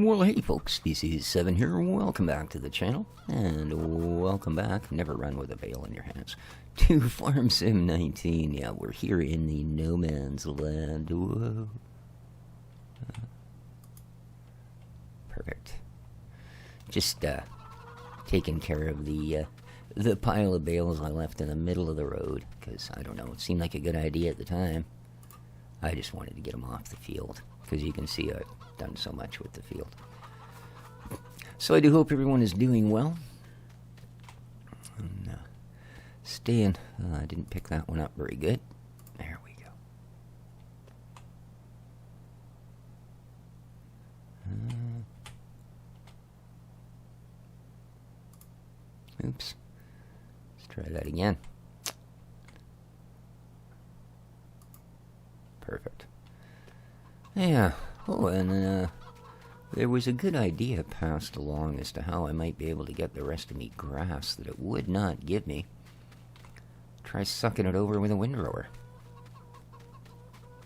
Well, hey folks, this is 7 here. Welcome back to the channel, and welcome back, never run with a bale in your hands, to Farm Sim 19. Yeah, we're here in the no man's land. Whoa. Perfect. Just taking care of the pile of bales I left in the middle of the road, because, I don't know, it seemed like a good idea at the time. I just wanted to get them off the field, because you can see I've done so much with the field. So I do hope everyone is doing well. And, staying. I didn't pick that one up very good. There we go. Oops. Let's try that again. Perfect. Yeah. Oh, and there was a good idea passed along as to how I might be able to get the rest of me grass that it would not give me. Try sucking it over with a windrower.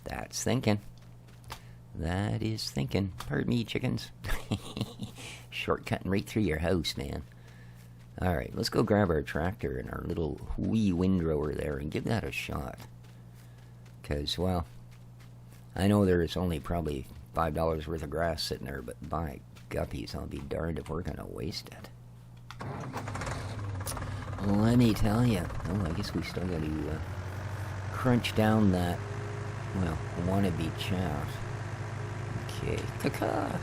That's thinking. That is thinking. Pardon me, chickens. Shortcutting right through your house, man. Alright, let's go grab our tractor and our little wee windrower there and give that a shot. Because, well, I know there's only probably $5 worth of grass sitting there, but by guppies, I'll be darned if we're going to waste it. Let me tell you. Oh, I guess we still got to crunch down that, well, wannabe chaff. Okay, caca.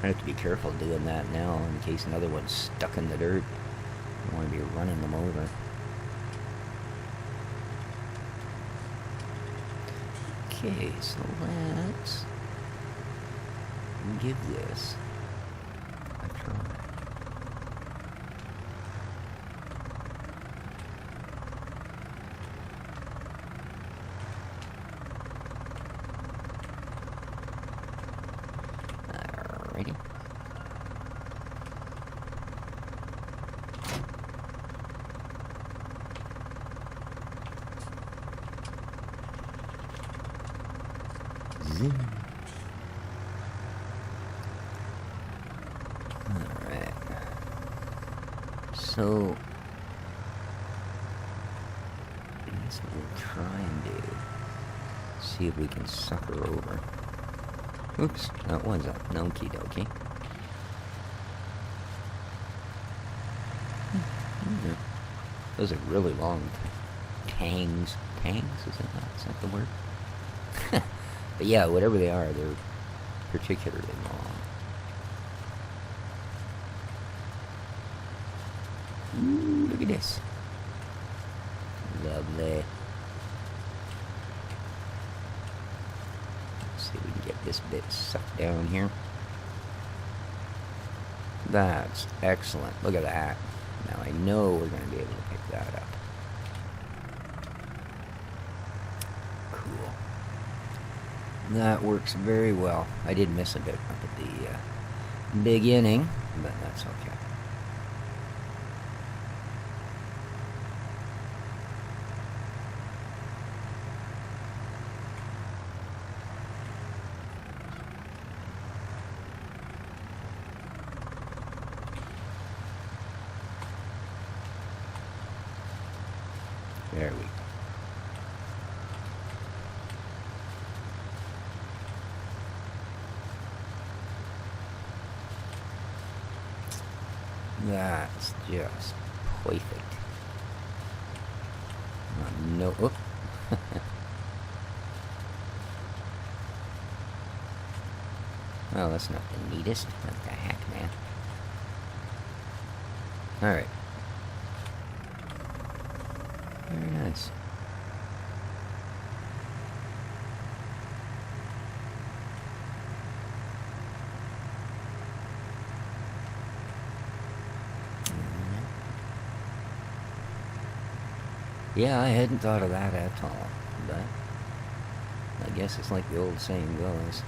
I have to be careful doing that now in case another one's stuck in the dirt. I don't want to be running them over. Okay, so let's give this a try. Alrighty. Zoom. Alright. So, that's what we'll try and do. See if we can suck her over. Oops, that was a okie dokie. Those are really long tangs. Tangs? Is that the word? But yeah, whatever they are, they're particularly long. Ooh, look at this. Lovely. Let's see if we can get this bit sucked down here. That's excellent. Look at that. Now I know we're going to be able to pick that up. Cool. That works very well. I did miss a bit up at the beginning, but that's okay. There we go. That's just perfect. No. Oh. Well, that's not the neatest. What the heck, man? Alright. Very nice. Yeah, I hadn't thought of that at all, but I guess it's like the old saying goes,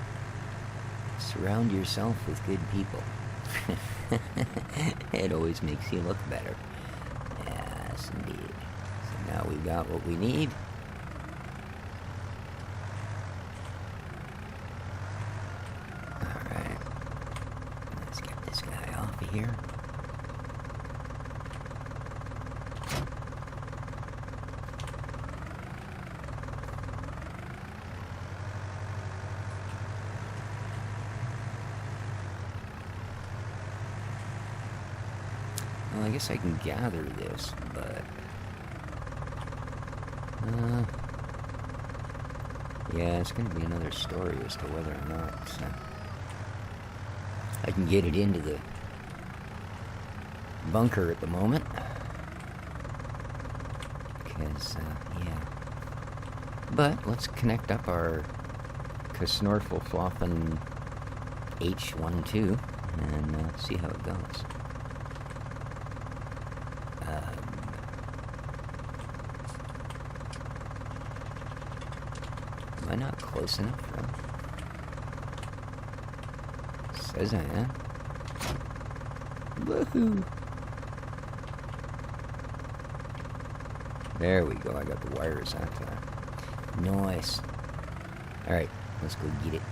surround yourself with good people. It always makes you look better. Yes, indeed. So now we've got what we need. Alright. here. Well, I guess I can gather this, but... yeah, it's going to be another story as to whether or not I can get it into the bunker at the moment. Because, yeah. But let's connect up our Snorfelfloffen H12 and see how it goes. Am I not close enough for him? Says I am. Woohoo! There we go, I got the wires out there. Nice. Alright, let's go get it.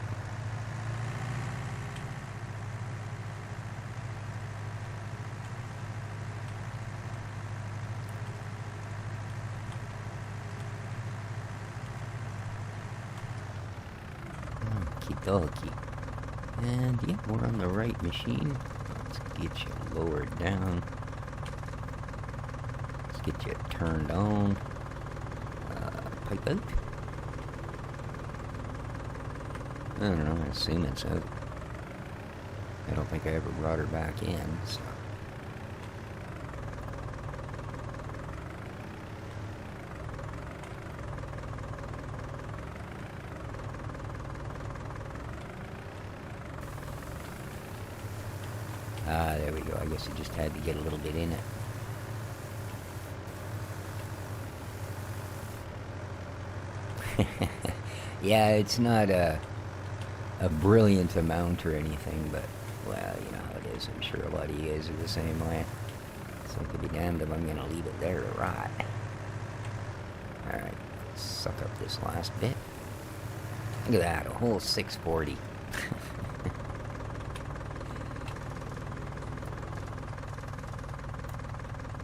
Okie-dokie. And yeah, we're on the right machine. Let's get you lowered down. Let's get you turned on. Pipe out. I don't know, I assume it's out. I don't think I ever brought her back in, so. Ah, there we go. I guess you just had to get a little bit in it. Yeah, it's not a brilliant amount or anything, but, well, you know how it is. I'm sure a lot of you guys are the same way. So to be damned if I'm going to leave it there to rot. Alright, suck up this last bit. Look at that, a whole 640.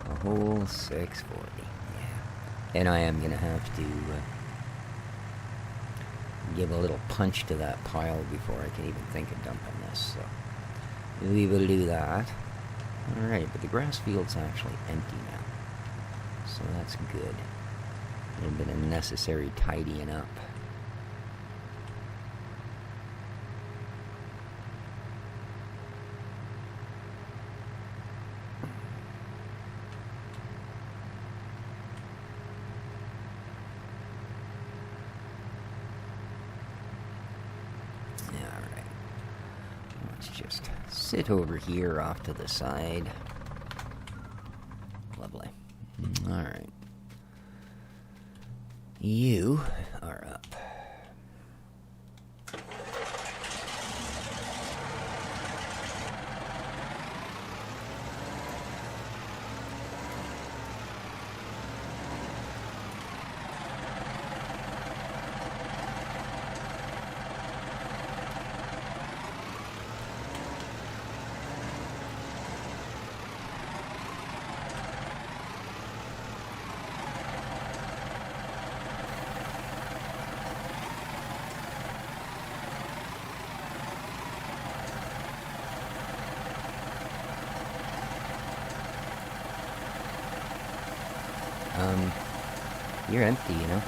A whole 640, yeah. And I am going to have to give a little punch to that pile before I can even think of dumping this, so we will do that. Alright, but the grass field's actually empty now, so that's good. There's been a necessary tidying up. Just sit over here off to the side. Lovely. Alright. You are up. You're empty, you know?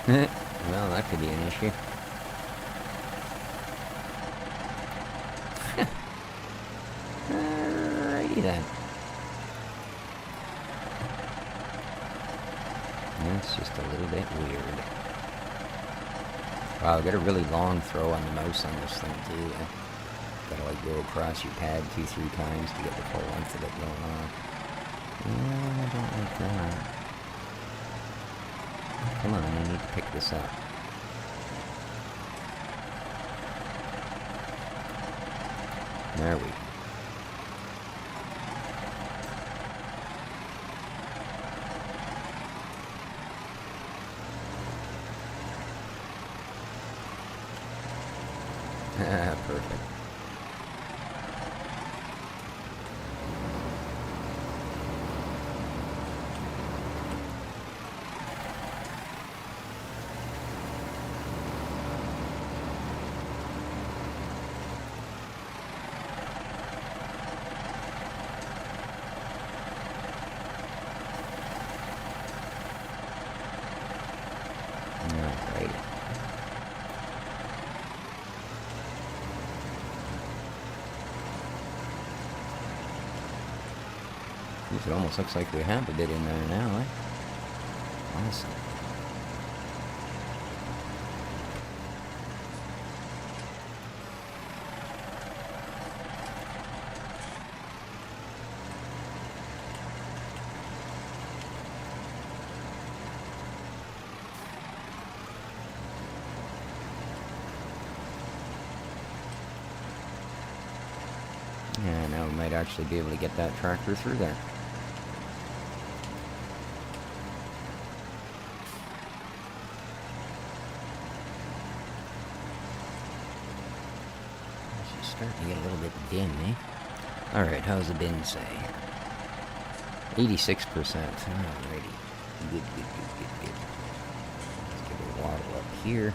Well, that could be an issue. Alrighty then. That's just a little bit weird. Wow, I've got a really long throw on the mouse on this thing too. Gotta like go across your pad 2-3 times to get the full length of it going on. Yeah, I don't like that. Come on, I need to pick this up. There we go. Perfect. Alrighty. It almost looks like we have a bit in there now, eh? Awesome. Yeah, now we might actually be able to get that tractor through there. It's starting to get a little bit dim, eh? Alright, how's the bin say? 86%. Alrighty. Good. Let's give it a waddle up here.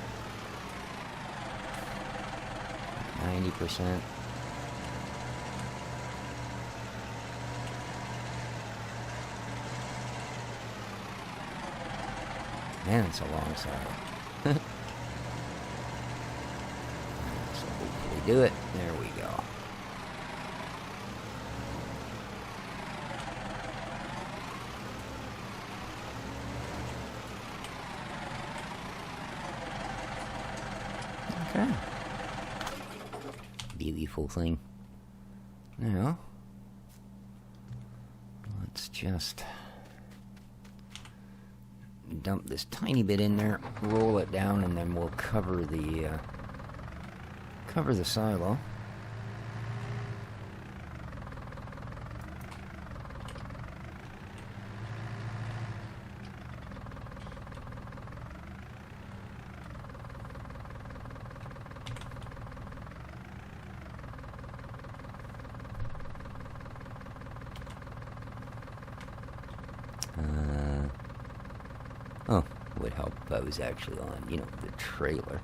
90%. Man, it's a long side. So hopefully do it. There we go. Okay. Beautiful thing. Now, let's just dump this tiny bit in there, roll it down, and then we'll cover the silo. Oh, would help if I was actually on, you know, the trailer.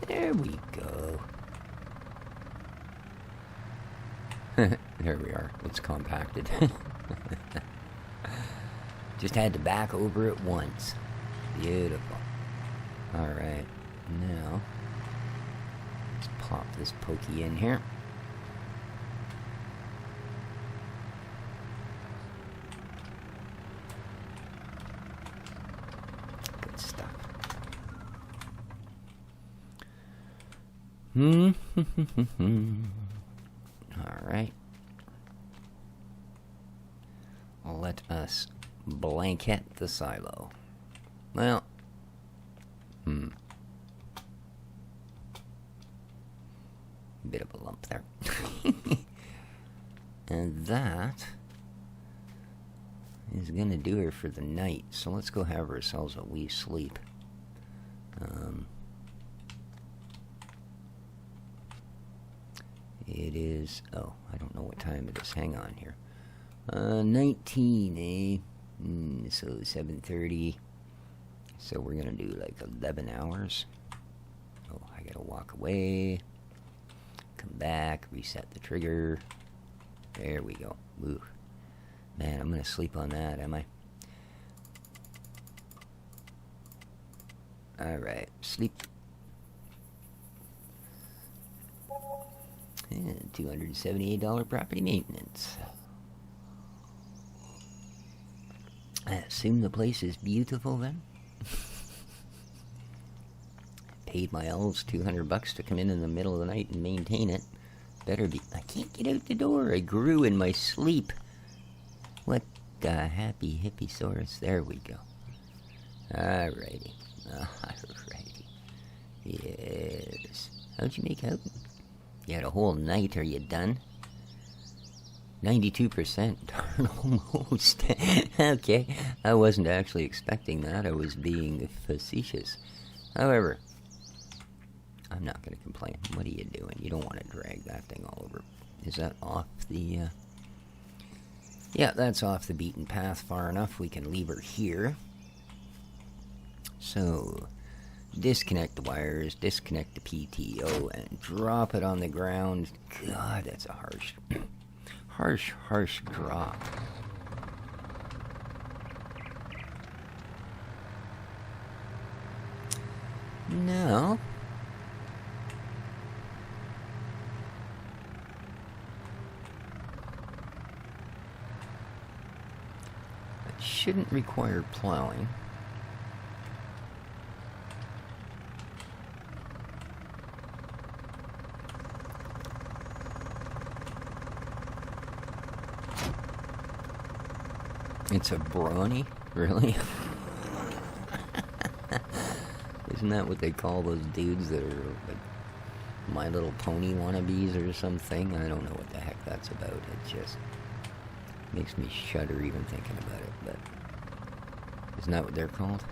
There we go. There we are. It's compacted. Just had to back over it once. Beautiful. Alright, now let's pop this pokey in here. Alright. Let us blanket the silo. Well, bit of a lump there. And that is gonna do her for the night. So let's go have ourselves a wee sleep. It is, oh, I don't know what time it is. Hang on here. 19, eh? So 7:30. So we're gonna do like 11 hours. Oh, I gotta walk away. Come back, reset the trigger. There we go. Ooh. Man, I'm gonna sleep on that, am I? Alright, sleep. And $278 property maintenance. I assume the place is beautiful then? Paid my elves $200 to come in the middle of the night and maintain it. Better be. I can't get out the door. I grew in my sleep. What the happy hippie-saurus. There we go. Alrighty. Alrighty. Yes. How'd you make out? You had a whole night. Are you done? 92%. Darn, almost. Okay. I wasn't actually expecting that. I was being facetious. However, I'm not going to complain. What are you doing? You don't want to drag that thing all over. Is that off the... Yeah, that's off the beaten path far enough. We can leave her here. So, disconnect the wires, disconnect the PTO, and drop it on the ground. God, that's a harsh drop. No. It shouldn't require plowing. It's a brawny? Really? Isn't that what they call those dudes that are like My Little Pony wannabes or something? I don't know what the heck that's about. It just makes me shudder even thinking about it, but isn't that what they're called?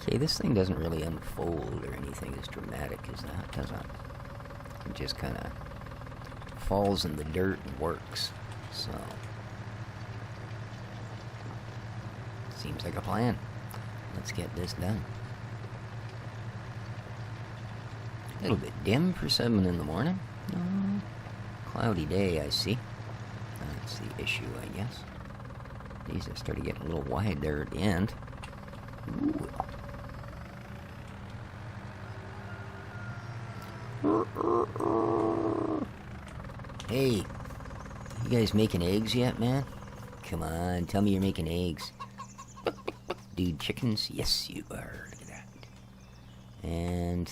Okay, this thing doesn't really unfold or anything as dramatic as that, does it? It just kind of falls in the dirt and works, so... Seems like a plan. Let's get this done. A little bit dim for 7 in the morning. Cloudy day, I see. That's the issue, I guess. These have started getting a little wide there at the end. Ooh. Hey, you guys making eggs yet, man? Come on, tell me you're making eggs. Dude, chickens? Yes, you are. Look at that. And...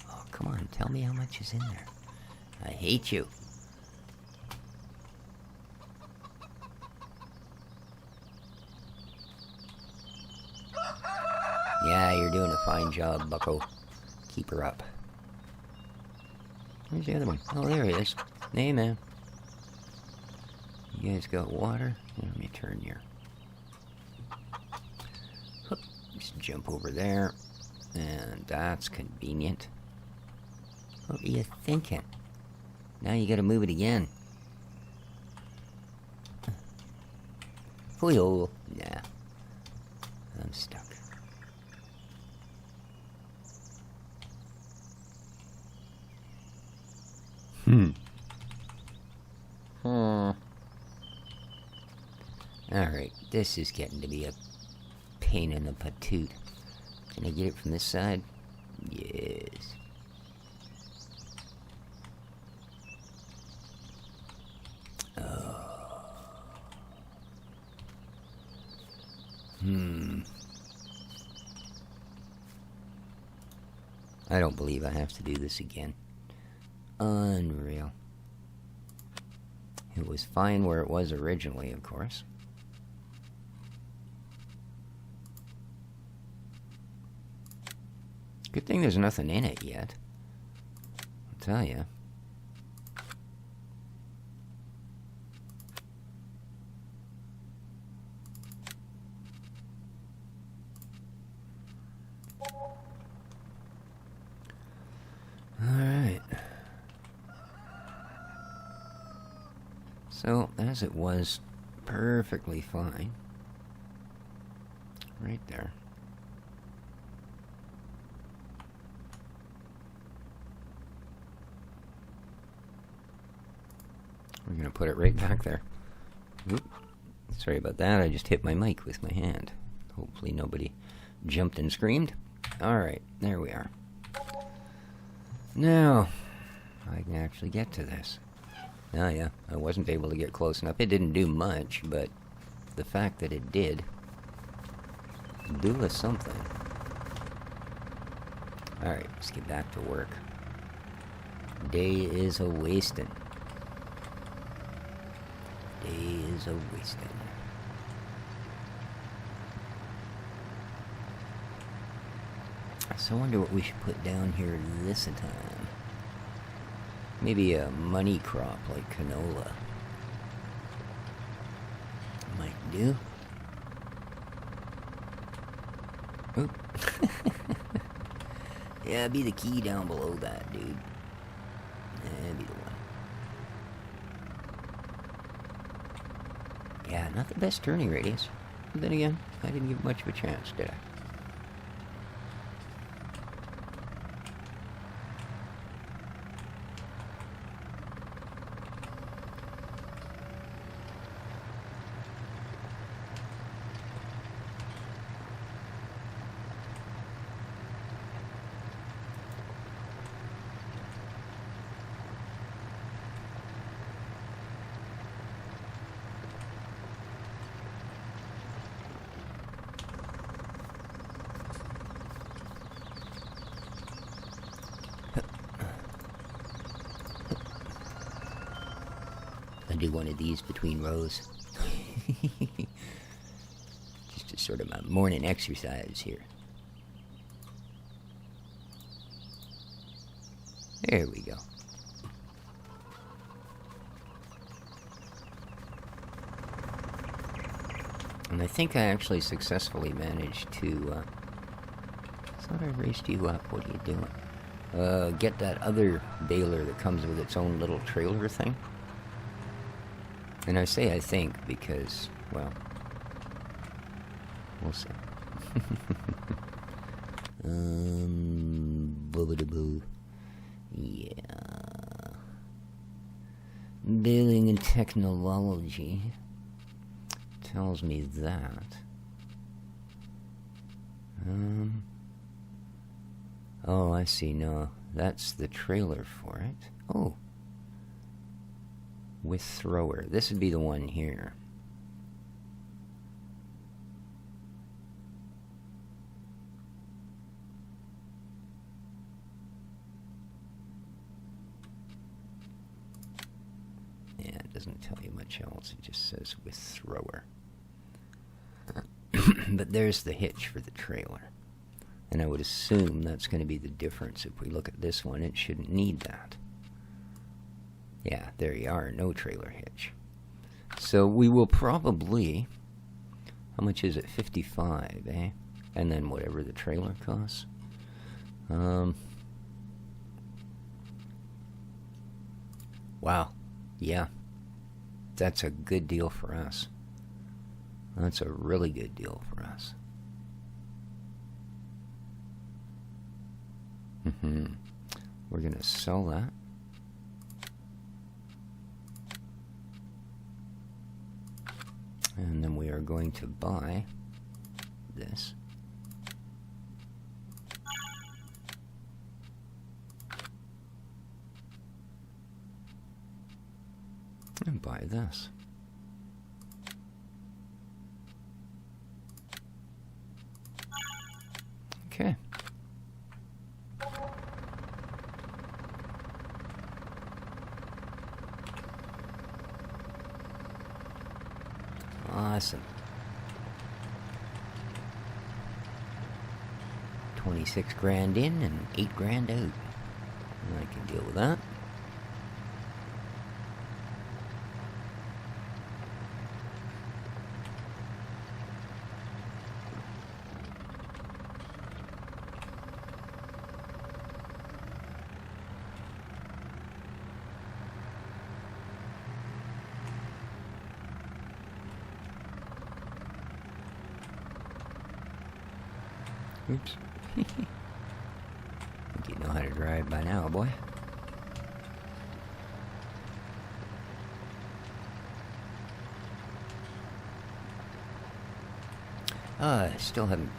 oh, come on, tell me how much is in there. I hate you. Yeah, you're doing a fine job, bucko. Keep her up. Where's the other one? Oh, there he is. Hey, man. You guys got water? Let me turn here. Just jump over there. And that's convenient. What were you thinking? Now you gotta move it again. Hoo-yo. Nah. I'm stuck. Alright, this is getting to be a pain in the patoot. Can I get it from this side? Yes. I don't believe I have to do this again. Unreal. It was fine where it was originally, of course. Good thing there's nothing in it yet. I'll tell you. Alright. So, as it was, perfectly fine. Right there. We're going to put it right back there. Oop. Sorry about that, I just hit my mic with my hand. Hopefully nobody jumped and screamed. Alright, there we are. Now, I can actually get to this. Oh yeah, I wasn't able to get close enough. It didn't do much, but the fact that it did do us something. Alright, let's get back to work. Day is a-wasting. Day is a-wasting. So I wonder what we should put down here this time. Maybe a money crop like canola. Might do. Oop. Yeah, be the key down below that, dude. Yeah, be the one. Yeah, not the best turning radius. But then again, I didn't give much of a chance, did I? I'll do one of these between rows. Just a sort of a morning exercise here. There we go. And I think I actually successfully managed to... I thought I raised you up. What are you doing? Get that other baler that comes with its own little trailer thing. And I say I think because, well, we'll see. Boo-ba-da-boo. Yeah. Baling and technology tells me that. Oh, I see. No, that's the trailer for it. Oh. With thrower. This would be the one here. Yeah, it doesn't tell you much else. It just says with thrower. But there's the hitch for the trailer. And I would assume that's going to be the difference. If we look at this one, it shouldn't need that. Yeah, there you are, no trailer hitch. So we will probably, how much is it? 55, eh? And then whatever the trailer costs. Wow, yeah, that's a good deal for us. That's a really good deal for us. We're gonna sell that. And then we are going to buy this. And buy this. Okay. Awesome. 26 grand in and 8 grand out. I can deal with that. Oops. Think you know how to drive by now, boy. I still haven't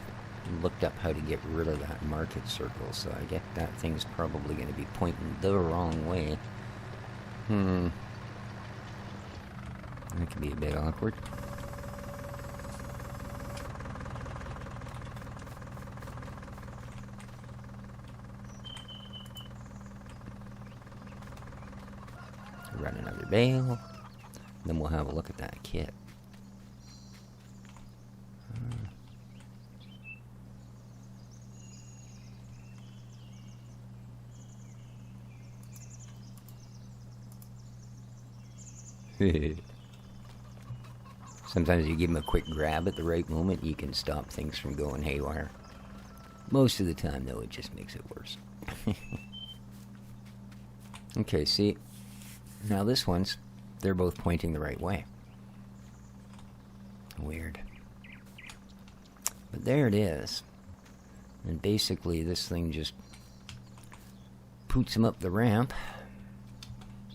looked up how to get rid of that market circle, so I get that thing's probably going to be pointing the wrong way. That could be a bit awkward. Run another bale, then we'll have a look at that kit. Sometimes you give them a quick grab at the right moment, you can stop things from going haywire. Most of the time, though, it just makes it worse. Okay, see, now this one's, they're both pointing the right way. Weird. But there it is. And basically this thing just poots him up the ramp.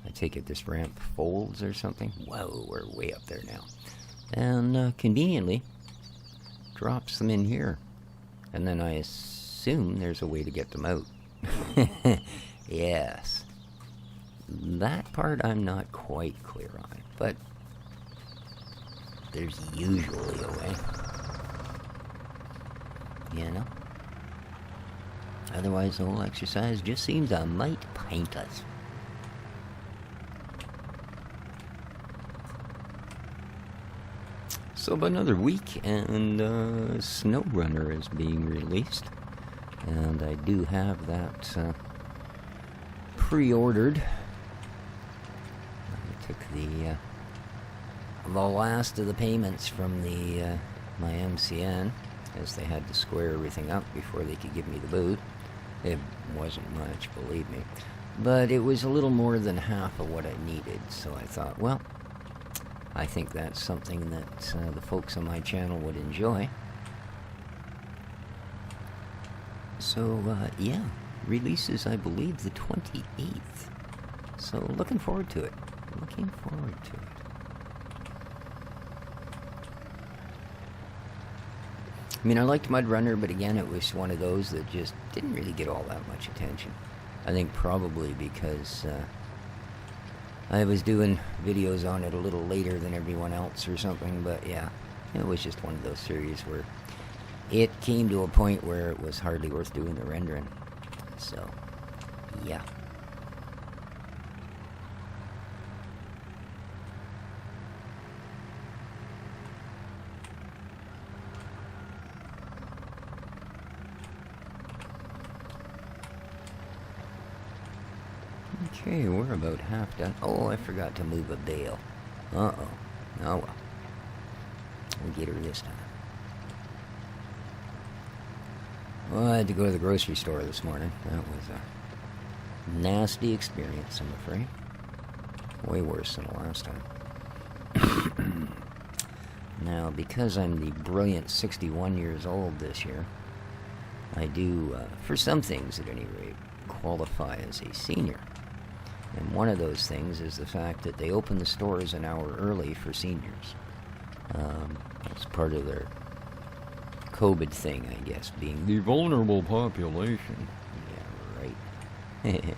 I take it this ramp folds or something. Whoa, we're way up there now. And conveniently drops them in here. And then I assume there's a way to get them out. Yes. That part I'm not quite clear on, but there's usually a way. You know? Otherwise, the whole exercise just seems a mite pointless. So about another week, and SnowRunner is being released. And I do have that pre-ordered. I took the last of the payments from the my MCN, as they had to square everything up before they could give me the boot. It wasn't much, believe me. But it was a little more than half of what I needed, so I thought, well, I think that's something that the folks on my channel would enjoy. So, yeah, releases, I believe, the 28th. So, looking forward to it. Looking forward to it. I mean, I liked Mud Runner, but again, it was one of those that just didn't really get all that much attention. I think probably because I was doing videos on it a little later than everyone else or something, but yeah, it was just one of those series where it came to a point where it was hardly worth doing the rendering. So, yeah. Okay, we're about half done. Oh, I forgot to move a bale. Uh-oh. Oh, well. We'll get her this time. Well, I had to go to the grocery store this morning. That was a nasty experience, I'm afraid. Way worse than the last time. Now, because I'm the brilliant 61 years old this year, I do, for some things at any rate, qualify as a senior. And one of those things is the fact that they open the stores an hour early for seniors. It's part of their COVID thing, I guess, being the vulnerable population. Yeah, right.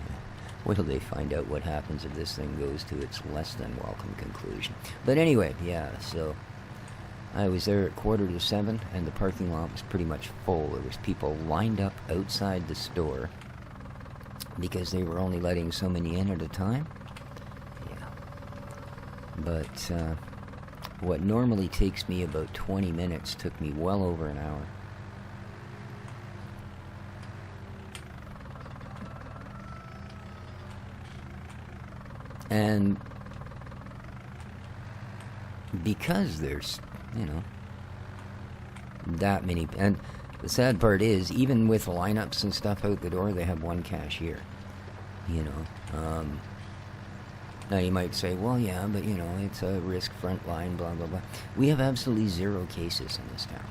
Wait till they find out what happens if this thing goes to its less than welcome conclusion. But anyway, yeah, so I was there at 6:45, and the parking lot was pretty much full. There was people lined up outside the store because they were only letting so many in at a time. Yeah. But what normally takes me about 20 minutes took me well over an hour. And because there's, you know, that many, and the sad part is, even with lineups and stuff out the door, they have one cashier, you know. Now you might say, well, yeah, but, you know, it's a risk front line, blah, blah, blah. We have absolutely 0 cases in this town,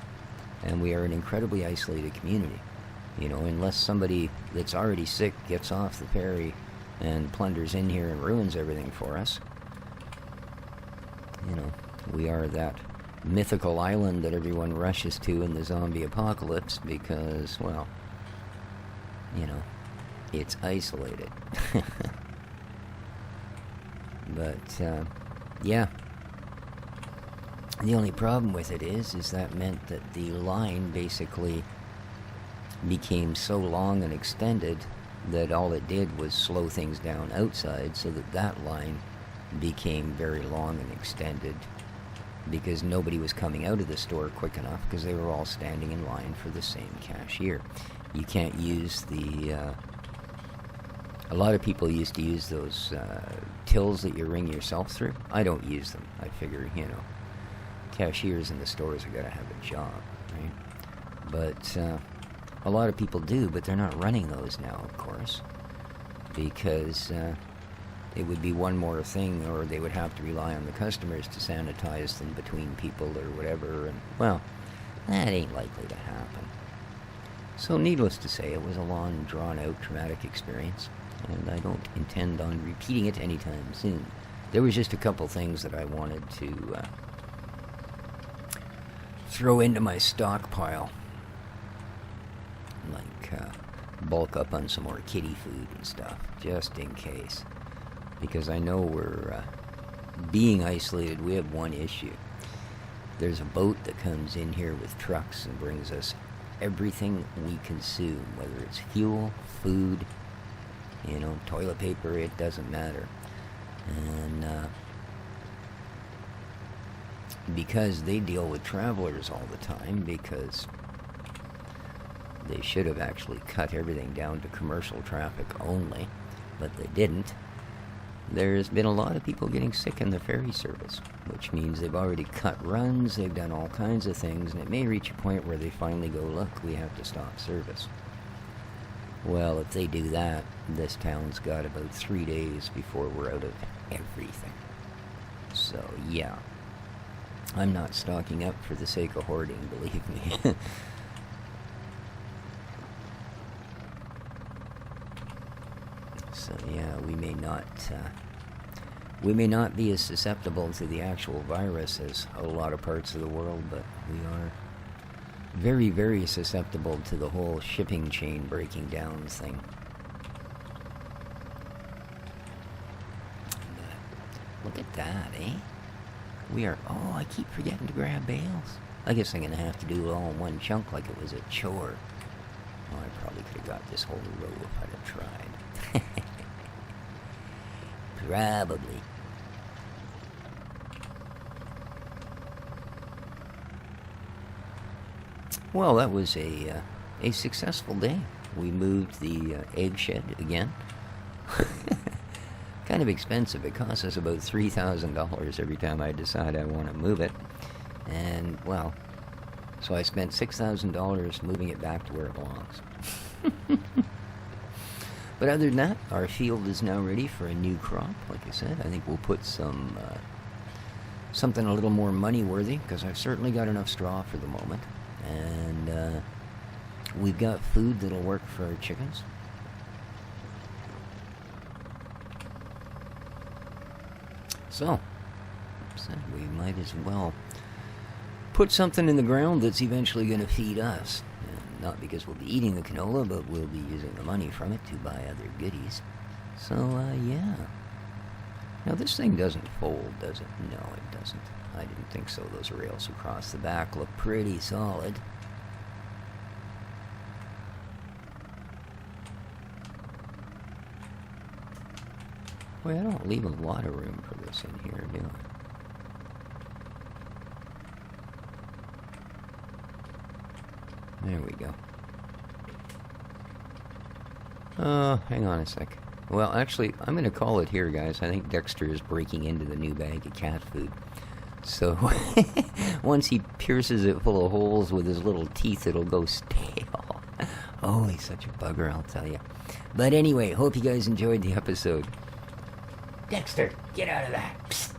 and we are an incredibly isolated community. You know, unless somebody that's already sick gets off the ferry and plunders in here and ruins everything for us. You know, we are that mythical island that everyone rushes to in the zombie apocalypse because, well, you know, it's isolated. But, yeah. The only problem with it is that meant that the line basically became so long and extended that all it did was slow things down outside, so that line became very long and extended because nobody was coming out of the store quick enough because they were all standing in line for the same cashier. You can't use the... a lot of people used to use those tills that you ring yourself through. I don't use them. I figure, you know, cashiers in the stores are going to have a job, right? But a lot of people do, but they're not running those now, of course, because it would be one more thing, or they would have to rely on the customers to sanitize them between people or whatever, and, well, that ain't likely to happen. So needless to say, it was a long, drawn-out, traumatic experience, and I don't intend on repeating it anytime soon. There was just a couple things that I wanted to throw into my stockpile, like bulk up on some more kitty food and stuff, just in case. Because I know we're being isolated. We have one issue. There's a boat that comes in here with trucks and brings us everything we consume, whether it's fuel, food, toilet paper, it doesn't matter. And because they deal with travelers all the time, because they should have actually cut everything down to commercial traffic only, but they didn't. There's been a lot of people getting sick in the ferry service, which means they've already cut runs, they've done all kinds of things, and it may reach a point where they finally go, look, we have to stop service. Well, if they do that, this town's got about 3 days before we're out of everything. So, yeah. I'm not stocking up for the sake of hoarding, believe me. So, yeah, we may not be as susceptible to the actual virus as a lot of parts of the world, but we are very, very susceptible to the whole shipping chain breaking down thing. Look at that, eh? We are... Oh, I keep forgetting to grab bales. I guess I'm going to have to do it all in one chunk like it was a chore. Oh, I probably could have got this whole row if I'd have tried. Probably. Well, that was a successful day. We moved the egg shed again. Kind of expensive. It costs us about $3,000 every time I decide I want to move it. And, well, so I spent $6,000 moving it back to where it belongs. But other than that, our field is now ready for a new crop. Like I said, I think we'll put some something a little more money-worthy, because I've certainly got enough straw for the moment. And we've got food that'll work for our chickens. So we might as well put something in the ground that's eventually going to feed us. Not because we'll be eating the canola, but we'll be using the money from it to buy other goodies. So, yeah. Now, this thing doesn't fold, does it? No, it doesn't. I didn't think so. Those rails across the back look pretty solid. Well, I don't leave a lot of room for this in here, do I? There we go. Hang on a sec. Well, actually, I'm going to call it here, guys. I think Dexter is breaking into the new bag of cat food. So, once he pierces it full of holes with his little teeth, it'll go stale. Oh, he's such a bugger, I'll tell you. But anyway, hope you guys enjoyed the episode. Dexter, get out of that. Psst.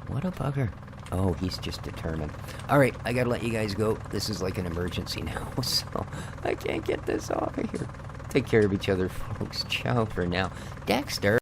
What a bugger. Oh, he's just determined. Alright, I gotta let you guys go. This is like an emergency now, so I can't get this off of here. Take care of each other, folks. Ciao for now. Dexter!